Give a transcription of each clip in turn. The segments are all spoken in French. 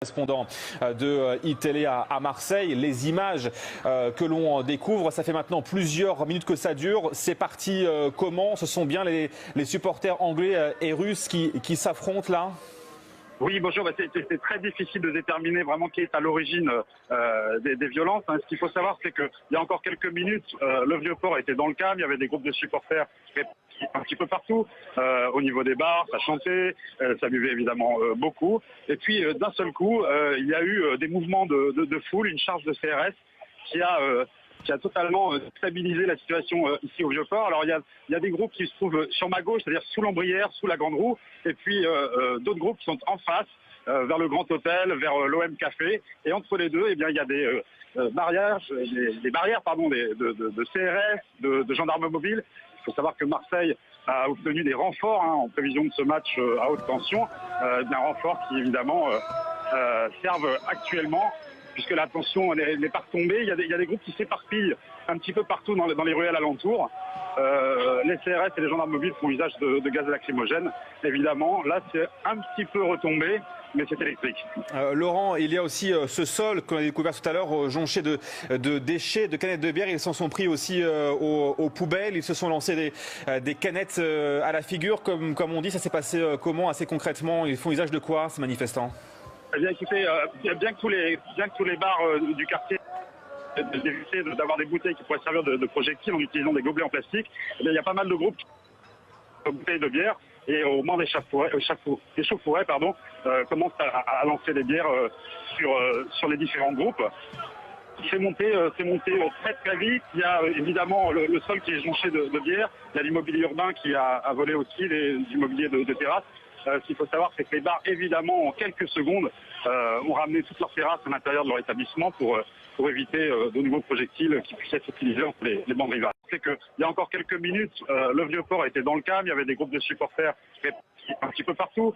Correspondant de iTélé à Marseille, les images que l'on découvre, ça fait maintenant plusieurs minutes que ça dure. C'est parti comment? Ce sont bien les supporters anglais et russes qui s'affrontent là? Oui, bonjour. C'est très difficile de déterminer vraiment qui est à l'origine des violences. Ce qu'il faut savoir, c'est qu'il y a encore quelques minutes, le Vieux-Port était dans le calme. Il y avait des groupes de supporters un petit peu partout, au niveau des bars, ça chantait, ça buvait évidemment beaucoup. Et puis d'un seul coup, il y a eu des mouvements de foule, une charge de CRS qui a totalement stabilisé la situation ici au Vieux-Port. Alors il y a des groupes qui se trouvent sur ma gauche, c'est-à-dire sous l'Ombrière, sous la Grande Roue, et puis d'autres groupes qui sont en face, vers le Grand Hôtel, vers l'OM Café. Et entre les deux, eh bien, il y a des barrières de CRS, de gendarmes mobiles. Il faut savoir que Marseille a obtenu des renforts en prévision de ce match à haute tension, d'un renfort qui évidemment servent actuellement, puisque la tension n'est pas retombée. Il y a des groupes qui s'éparpillent un petit peu partout dans les ruelles alentours. Les CRS et les gendarmes mobiles font usage de gaz lacrymogène. Évidemment, là c'est un petit peu retombé, mais c'est électrique. Laurent, il y a aussi ce sol qu'on a découvert tout à l'heure, jonché de déchets, de canettes de bière. Ils s'en sont pris aussi aux poubelles. Ils se sont lancés des canettes à la figure. Comme on dit, ça s'est passé comment assez concrètement? Ils font usage de quoi, ces manifestants? Eh bien, écoutez, bien que tous les bars du quartier d'éviter d'avoir des bouteilles qui pourraient servir de projectiles en utilisant des gobelets en plastique, eh bien, il y a pas mal de groupes de bouteilles de bière et au moment des chauffourets, commencent à lancer des bières sur les différents groupes. C'est monté très très vite. Il y a évidemment le sol qui est jonché de bière. Il y a l'immobilier urbain qui a volé aussi les immobiliers de terrasse. Ce qu'il faut savoir, c'est que les bars, évidemment, en quelques secondes, ont ramené toutes leurs terrasses à l'intérieur de leur établissement pour éviter de nouveaux projectiles qui puissent être utilisés entre les bandes rivales. C'est qu'il y a encore quelques minutes, le Vieux-Port était dans le calme. Il y avait des groupes de supporters un petit peu partout,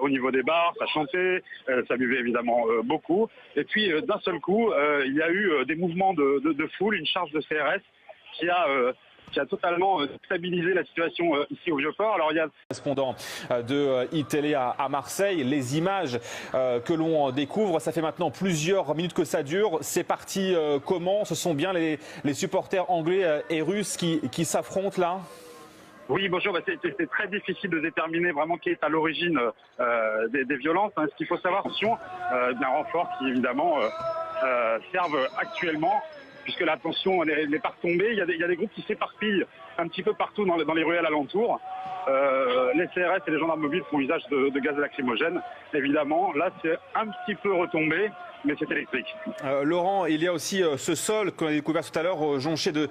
au niveau des bars, ça chantait, ça buvait évidemment beaucoup. Et puis d'un seul coup, il y a eu des mouvements de foule, une charge de CRS qui a totalement stabilisé la situation ici au Vieux-Port. Alors il y a Correspondant de iTélé à Marseille, les images que l'on découvre, ça fait maintenant plusieurs minutes que ça dure. C'est parti comment? Ce sont bien les supporters anglais et russes qui s'affrontent là? Oui, bonjour. C'est très difficile de déterminer vraiment qui est à l'origine des violences. Ce qu'il faut savoir, c'est d'un renfort qui évidemment servent actuellement, puisque la tension n'est pas retombée. Il y a des groupes qui s'éparpillent un petit peu partout dans les ruelles alentours. Les CRS et les gendarmes mobiles font usage de gaz lacrymogène. Évidemment, là c'est un petit peu retombé, mais c'est électrique. Laurent, il y a aussi ce sol qu'on a découvert tout à l'heure, jonché de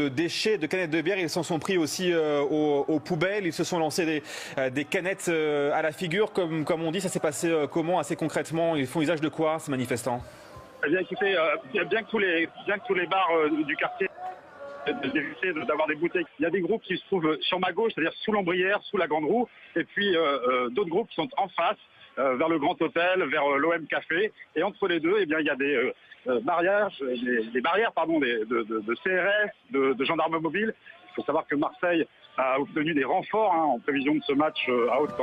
déchets, de canettes de bière. Ils s'en sont pris aussi aux poubelles. Ils se sont lancés des canettes à la figure. Comme on dit, ça s'est passé comment assez concrètement? Ils font usage de quoi, ces manifestants? Eh bien, écoutez, bien que tous les bars du quartier d'éviter d'avoir des bouteilles. Il y a des groupes qui se trouvent sur ma gauche, c'est-à-dire sous l'Ombrière, sous la Grande Roue, et puis d'autres groupes qui sont en face, vers le Grand Hôtel, vers l'OM Café. Et entre les deux, eh bien, il y a des barrières de CRS, de gendarmes mobiles. Il faut savoir que Marseille a obtenu des renforts en prévision de ce match à haute tension.